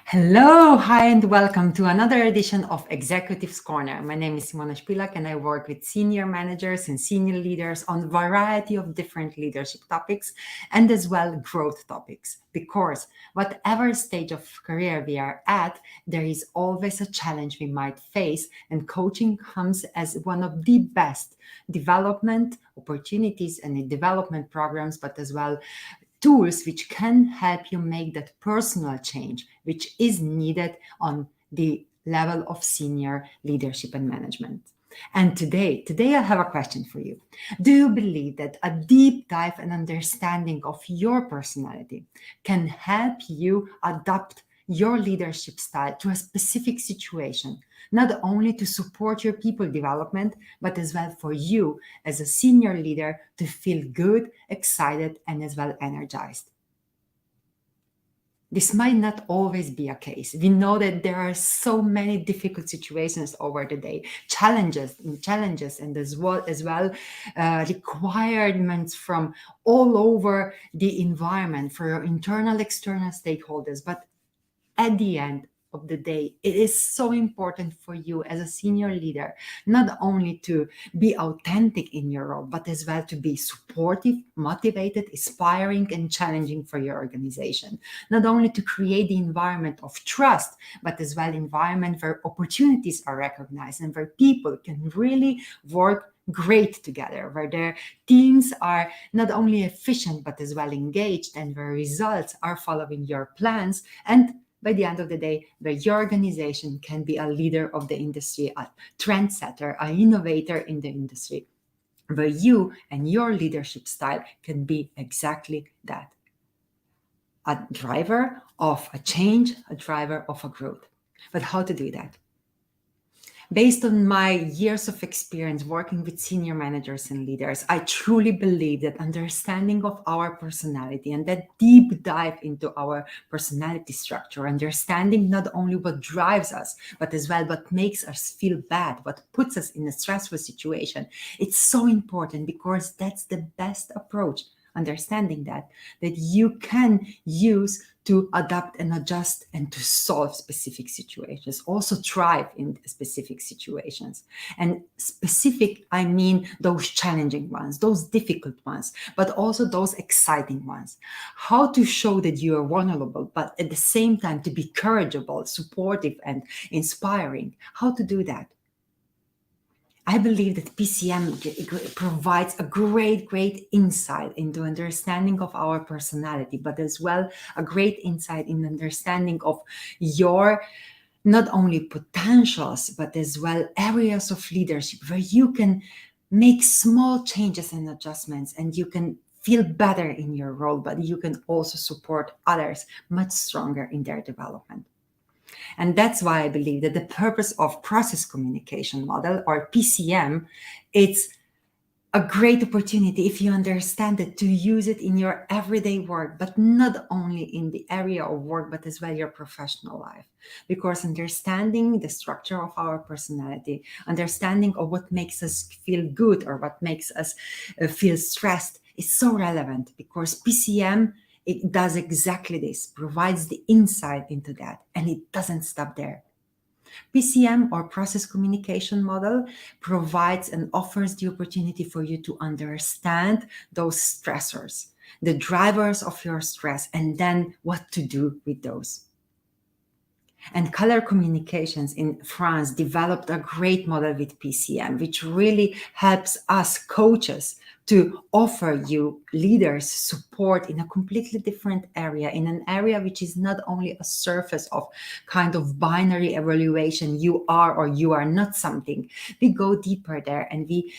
Hello, hi, and welcome to another edition of Executives Corner. My name is Simona Spilak, and I work with senior managers and senior leaders on a variety of different leadership topics and as well growth topics. Because whatever stage of career we are at, there is always a challenge we might face, and coaching comes as one of the best development opportunities and development programs, but as well tools which can help you make that personal change which is needed on the level of senior leadership and management. And today I have a question for you. Do you believe that a deep dive and understanding of your personality can help you adapt your leadership style to a specific situation, not only to support your people development, but as well for you as a senior leader to feel good, excited, and as well energized? This might not always be a case. We know that there are so many difficult situations over the day, challenges, and as well requirements from all over the environment for your internal, external stakeholders. But at the end of the day, it is so important for you as a senior leader not only to be authentic in your role, but as well to be supportive, motivated, inspiring, and challenging for your organization. Not only to create the environment of trust, but as well environment where opportunities are recognized and where people can really work great together, where their teams are not only efficient but as well engaged, and where results are following your plans, and by the end of the day, where your organization can be a leader of the industry, a trendsetter, an innovator in the industry, where you and your leadership style can be exactly that: a driver of a change, a driver of a growth. But how to do that? Based on my years of experience working with senior managers and leaders, I truly believe that understanding of our personality and that deep dive into our personality structure, understanding not only what drives us, but as well what makes us feel bad, what puts us in a stressful situation, it's so important, because that's the best approach. Understanding that you can use to adapt and adjust and to solve specific situations, also thrive in specific situations. And specific, I mean those challenging ones, those difficult ones, but also those exciting ones. How to show that you are vulnerable, but at the same time to be courageable, supportive, and inspiring. How to do that? I believe that PCM provides a great insight into understanding of our personality, but as well a great insight in understanding of your not only potentials, but as well areas of leadership where you can make small changes and adjustments, and you can feel better in your role, but you can also support others much stronger in their development. And that's why I believe that the purpose of process communication model, or PCM, it's a great opportunity, if you understand it, to use it in your everyday work, but not only in the area of work, but as well your professional life. Because understanding the structure of our personality, understanding of what makes us feel good or what makes us feel stressed is so relevant, because PCM, it does exactly this, provides the insight into that, and it doesn't stop there. PCM, or process communication model, provides and offers the opportunity for you to understand those stressors, the drivers of your stress, and then what to do with those. And Color Communications in France developed a great model with PCM, which really helps us coaches to offer you leaders support in a completely different area, in an area which is not only a surface of kind of binary evaluation, you are or you are not something. We go deeper there, and we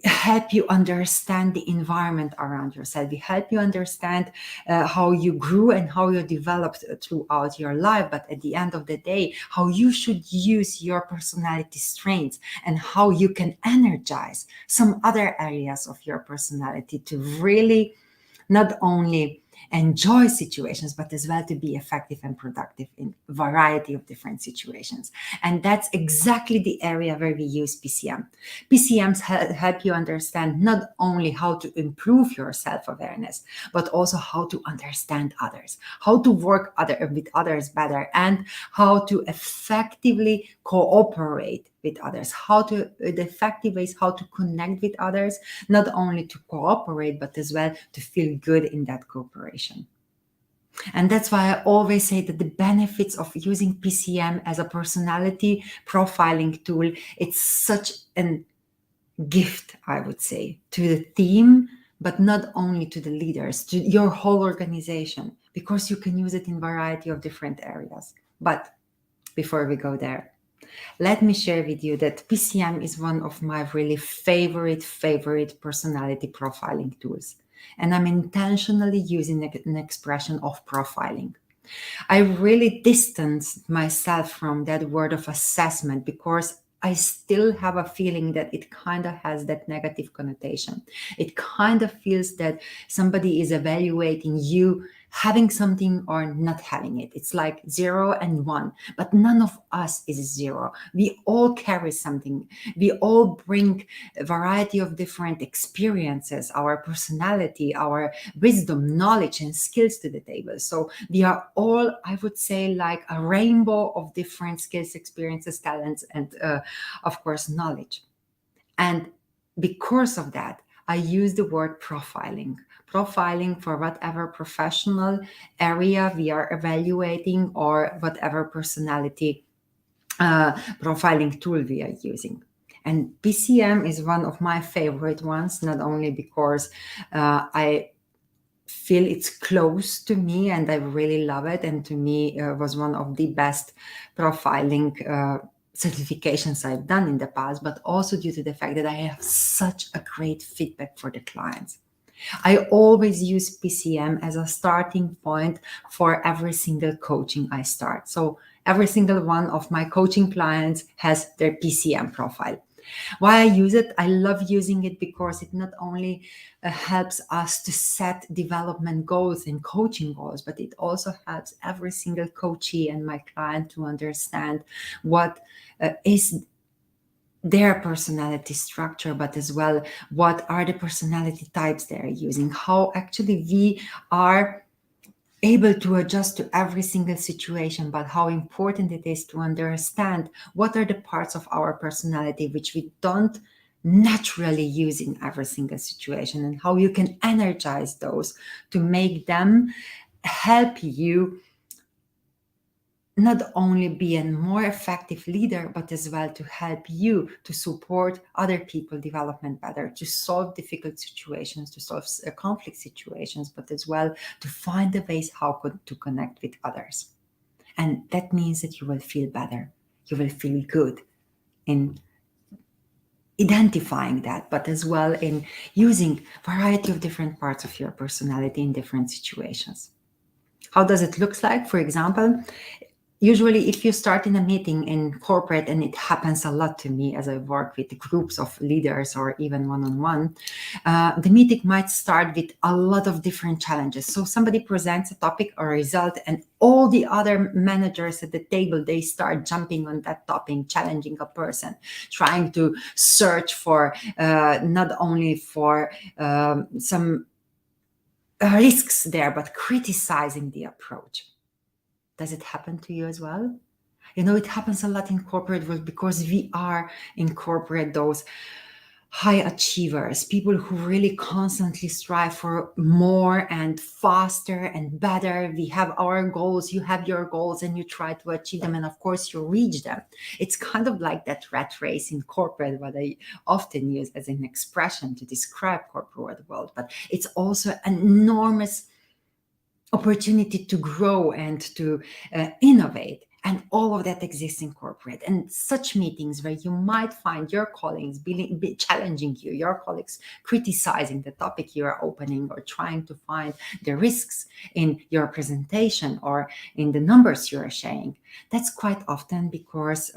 help you understand the environment around yourself. We help you understand how you grew and how you developed throughout your life, but at the end of the day, how you should use your personality strengths and how you can energize some other areas of your personality to really not only enjoy situations, but as well to be effective and productive in a variety of different situations. And that's exactly the area where we use PCM. PCMs help you understand not only how to improve your self-awareness, but also how to understand others, how to work with others better, and how to effectively cooperate with others, the effective ways how to connect with others, not only to cooperate, but as well to feel good in that cooperation. And that's why I always say that the benefits of using PCM as a personality profiling tool, it's such a gift, I would say, to the team, but not only to the leaders, to your whole organization, because you can use it in a variety of different areas. But before we go there, let me share with you that PCM is one of my really favorite personality profiling tools. And I'm intentionally using an expression of profiling. I really distanced myself from that word of assessment because I still have a feeling that it kind of has that negative connotation. It kind of feels that somebody is evaluating you having something or not having it. It's like 0 and 1, but none of us is 0. We all carry something. We all bring a variety of different experiences, our personality, our wisdom, knowledge, and skills to the table. So we are all, I would say, like a rainbow of different skills, experiences, talents, and of course, knowledge. And because of that, I use the word profiling. Profiling for whatever professional area we are evaluating or whatever personality profiling tool we are using. And PCM is one of my favorite ones, not only because I feel it's close to me and I really love it, and to me was one of the best profiling certifications I've done in the past, but also due to the fact that I have such a great feedback for the clients. I always use PCM as a starting point for every single coaching I start. So every single one of my coaching clients has their PCM profile. Why I use it? I love using it because it not only helps us to set development goals and coaching goals, but it also helps every single coachee and my client to understand what is their personality structure, but as well what are the personality types they're using, how actually we are able to adjust to every single situation, but how important it is to understand what are the parts of our personality which we don't naturally use in every single situation, and how you can energize those to make them help you not only be a more effective leader, but as well to help you to support other people development better, to solve difficult situations, to solve conflict situations, but as well to find the ways how to connect with others. And that means that you will feel better. You will feel good in identifying that, but as well in using variety of different parts of your personality in different situations. How does it look like? For example, usually if you start in a meeting in corporate, and it happens a lot to me as I work with groups of leaders or even one-on-one, the meeting might start with a lot of different challenges. So somebody presents a topic or a result, and all the other managers at the table, they start jumping on that topic, challenging a person, trying to search for not only for some risks there, but criticizing the approach. Does it happen to you as well? You know, it happens a lot in corporate world because we are in corporate those high achievers, people who really constantly strive for more and faster and better. We have our goals, you have your goals, and you try to achieve them. And of course, you reach them. It's kind of like that rat race in corporate, what I often use as an expression to describe corporate world. But it's also an enormous opportunity to grow and to innovate. And all of that exists in corporate. And such meetings where you might find your colleagues challenging you, your colleagues criticizing the topic you are opening, or trying to find the risks in your presentation or in the numbers you are sharing. That's quite often because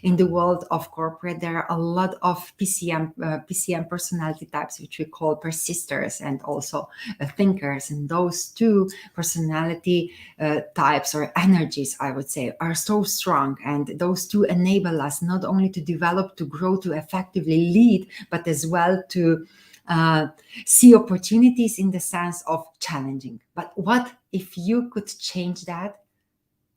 in the world of corporate, there are a lot of PCM personality types, which we call persisters, and also thinkers. And those two personality types or energies, I would say, are so strong. And those two enable us not only to develop, to grow, to effectively lead, but as well to see opportunities in the sense of challenging. But what if you could change that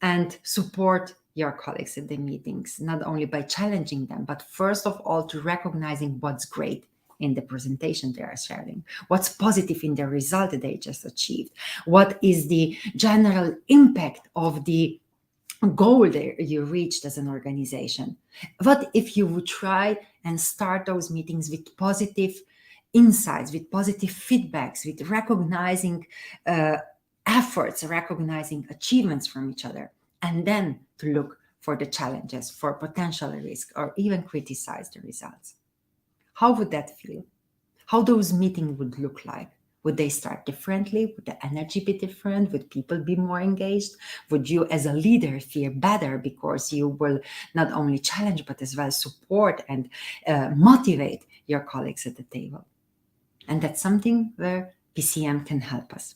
and support your colleagues at the meetings, not only by challenging them, but first of all, to recognizing what's great in the presentation they are sharing, what's positive in the result that they just achieved, what is the general impact of the goal that you reached as an organization. What if you would try and start those meetings with positive insights, with positive feedbacks, with recognizing efforts, recognizing achievements from each other, and then to look for the challenges, for potential risk, or even criticize the results? How would that feel? How those meetings would look like? Would they start differently? Would the energy be different? Would people be more engaged? Would you as a leader feel better because you will not only challenge but as well support and motivate your colleagues at the table? And that's something where PCM can help us.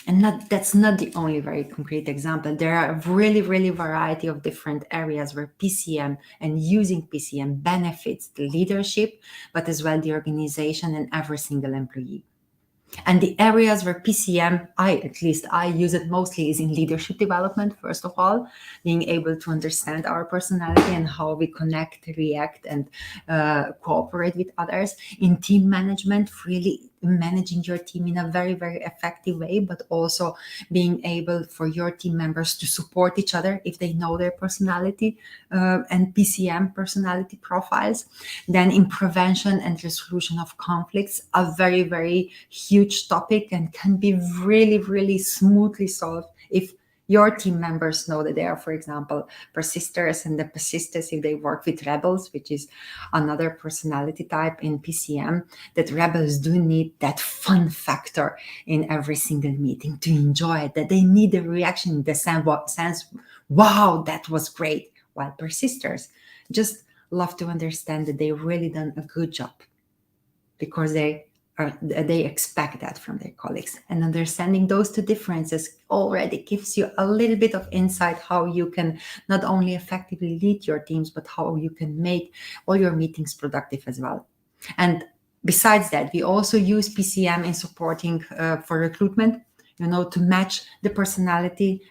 And that's not the only very concrete example. There are really variety of different areas where PCM and using PCM benefits the leadership, but as well the organization and every single employee. And the areas where PCM, at least I use it mostly, is in leadership development, first of all, being able to understand our personality and how we connect, react, and cooperate with others. In team management, really managing your team in a very effective way, but also being able for your team members to support each other if they know their personality and PCM personality profiles. Then in prevention and resolution of conflicts, a very huge topic, and can be really smoothly solved if your team members know that they are, for example, persisters, and the persisters, if they work with rebels, which is another personality type in PCM, that rebels do need that fun factor in every single meeting to enjoy it, that they need a reaction in the sense, wow, that was great. While persisters just love to understand that they really done a good job because they expect that from their colleagues. And understanding those two differences already gives you a little bit of insight how you can not only effectively lead your teams, but how you can make all your meetings productive as well. And besides that, we also use PCM in supporting for recruitment, to match the personality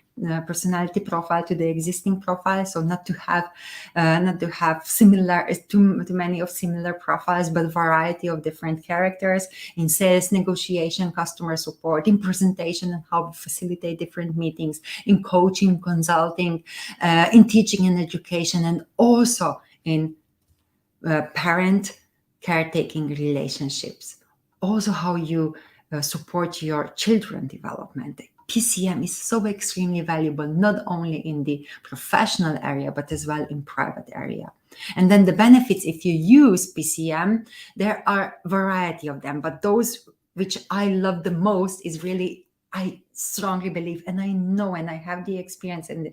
profile to the existing profile. So not to have similar too many of similar profiles, but variety of different characters in sales, negotiation, customer support, in presentation and how we facilitate different meetings, in coaching, consulting, in teaching and education, and also in parent caretaking relationships. Also how you support your children development. PCM is so extremely valuable, not only in the professional area, but as well in private area. And then the benefits, if you use PCM, there are a variety of them, but those which I love the most is really, I strongly believe, and I know, and I have the experience, and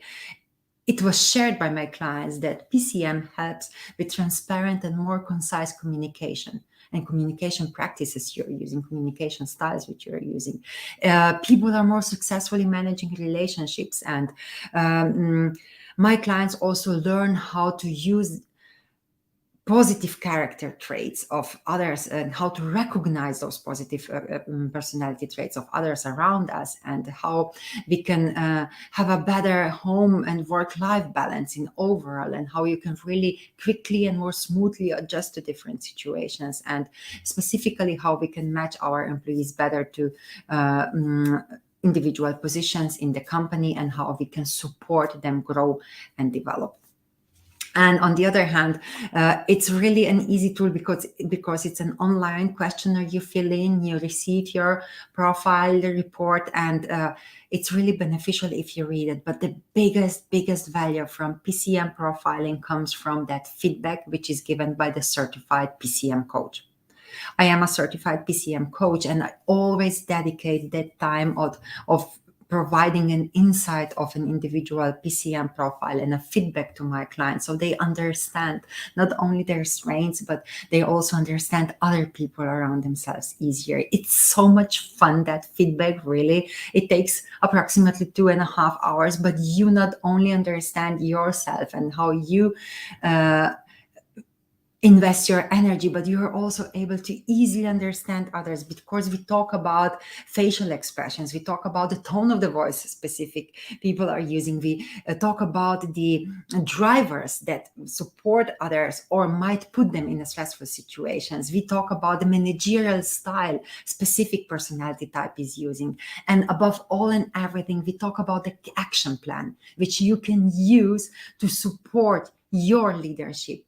it was shared by my clients, that PCM helps with transparent and more concise communication and communication practices you're using, communication styles which you're using. People are more successfully managing relationships, and my clients also learn how to use positive character traits of others and how to recognize those positive personality traits of others around us, and how we can have a better home and work-life balance in overall, and how you can really quickly and more smoothly adjust to different situations, and specifically how we can match our employees better to individual positions in the company, and how we can support them grow and develop. And on the other hand, it's really an easy tool because it's an online questionnaire you fill in, you receive your profile the report, and it's really beneficial if you read it. But the biggest value from PCM profiling comes from that feedback, which is given by the certified PCM coach. I am a certified PCM coach, and I always dedicate that time of providing an insight of an individual PCM profile and a feedback to my clients so they understand not only their strengths, but they also understand other people around themselves easier. It's so much fun, that feedback, really. It takes approximately 2.5 hours, but you not only understand yourself and how you invest your energy, but you're also able to easily understand others, because we talk about facial expressions, we talk about the tone of the voice specific people are using, we talk about the drivers that support others or might put them in stressful situations, we talk about the managerial style specific personality type is using, and above all and everything, we talk about the action plan which you can use to support your leadership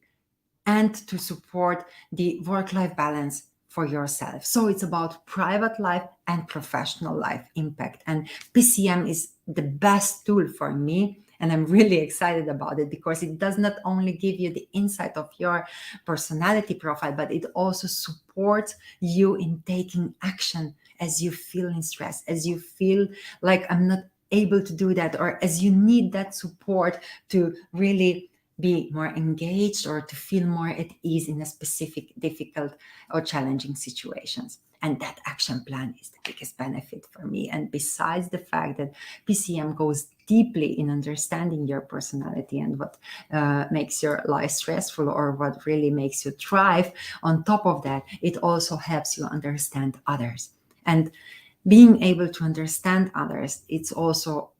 and to support the work-life balance for yourself. So it's about private life and professional life impact. And PCM is the best tool for me. And I'm really excited about it because it does not only give you the insight of your personality profile, but it also supports you in taking action as you feel in stress, as you feel like I'm not able to do that, or as you need that support to really be more engaged or to feel more at ease in a specific difficult or challenging situations. And that action plan is the biggest benefit for me. And besides the fact that PCM goes deeply in understanding your personality and what makes your life stressful or what really makes you thrive, on top of that, it also helps you understand others. And being able to understand others, it's also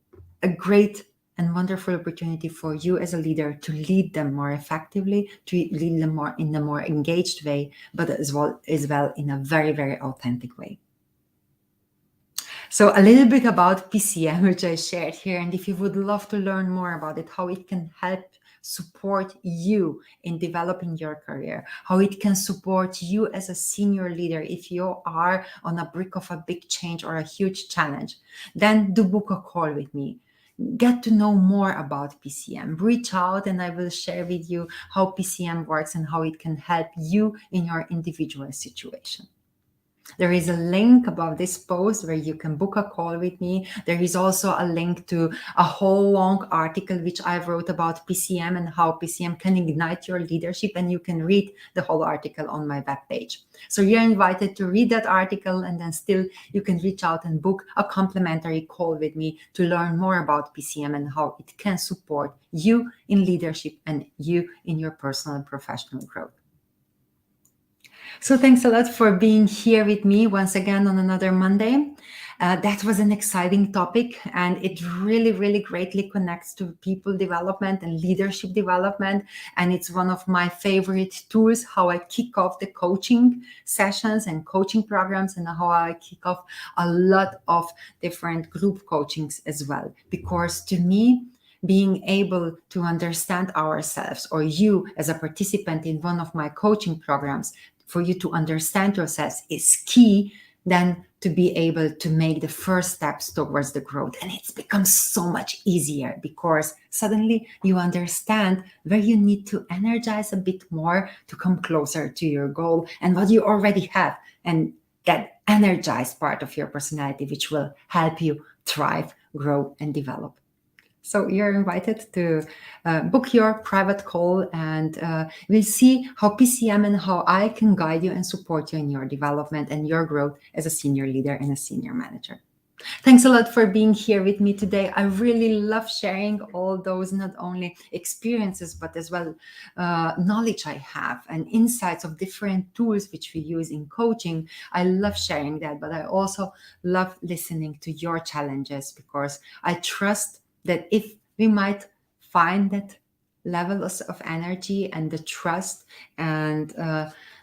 a great and wonderful opportunity for you as a leader to lead them more effectively, to lead them more in a more engaged way, but as well in a very, very authentic way. So a little bit about PCM, which I shared here, and if you would love to learn more about it, how it can help support you in developing your career, how it can support you as a senior leader if you are on a brink of a big change or a huge challenge, then do book a call with me. Get to know more about PCM. Reach out and I will share with you how PCM works and how it can help you in your individual situation. There is a link above this post where you can book a call with me. There is also a link to a whole long article which I wrote about PCM and how PCM can ignite your leadership, and you can read the whole article on my webpage. So you're invited to read that article, and then still you can reach out and book a complimentary call with me to learn more about PCM and how it can support you in leadership and you in your personal and professional growth. So thanks a lot for being here with me once again on another Monday. That was an exciting topic, and it really, really greatly connects to people development and leadership development. And it's one of my favorite tools, how I kick off the coaching sessions and coaching programs, and how I kick off a lot of different group coachings as well. Because to me, being able to understand ourselves, or you as a participant in one of my coaching programs, for you to understand yourselves is key then to be able to make the first steps towards the growth. And it's become so much easier because suddenly you understand where you need to energize a bit more to come closer to your goal and what you already have, and that energized part of your personality which will help you thrive, grow, and develop. So you're invited to book your private call, and we'll see how PCM and how I can guide you and support you in your development and your growth as a senior leader and a senior manager. Thanks a lot for being here with me today. I really love sharing all those not only experiences, but as well knowledge I have and insights of different tools which we use in coaching. I love sharing that, but I also love listening to your challenges, because I trust that if we might find that levels of energy and the trust, and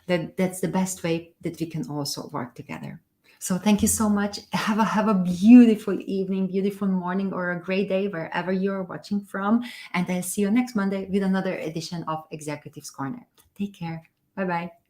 that's the best way that we can also work together. So thank you so much. Have a beautiful evening, beautiful morning, or a great day wherever you're watching from. And I'll see you next Monday with another edition of Executives Corner. Take care. Bye bye.